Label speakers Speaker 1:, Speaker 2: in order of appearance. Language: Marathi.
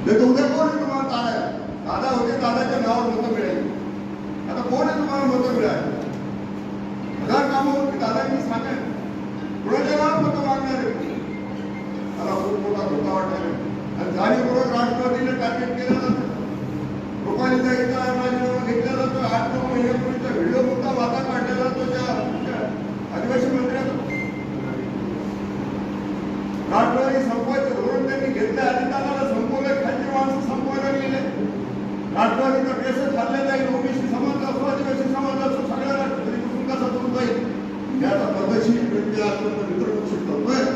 Speaker 1: तर उद्या कोण आहे तुम्हाला तारा दादा होते, दादाच्या नावावर मतं मिळाली. आता कोण आहे तुम्हाला मतं मिळाली? हजार कामं होती, दादांनी सांगा कुणाच्या नावावर मतं मागणार आहे? मला खूप मोठा धोका वाटला आणि जाणीवपूर्वक राष्ट्रवादीने टार्गेट केलं जातं. रुपालीचा इथं राजीनामा घेतला जातो. 8-9 महिन्यापूर्वीचा व्हिडिओ मोठा वादा काढला जातो त्या आदिवासी मंत्र्यांना. राष्ट्रवादी संपवायचं धोरण त्यांनी घेतलं, अधिकाराला संपवलं, खालची माणसं संपवायला गेले. राष्ट्रवादीचा केस चालले जाईल, ओबीसी समाज असो, आदिवासी समाज असो, सगळ्या राष्ट्रवादीपासून कसा करून जाईल याचा पद्धतशीर व्यक्ती अत्यंत मित्रपक्षी करतोय.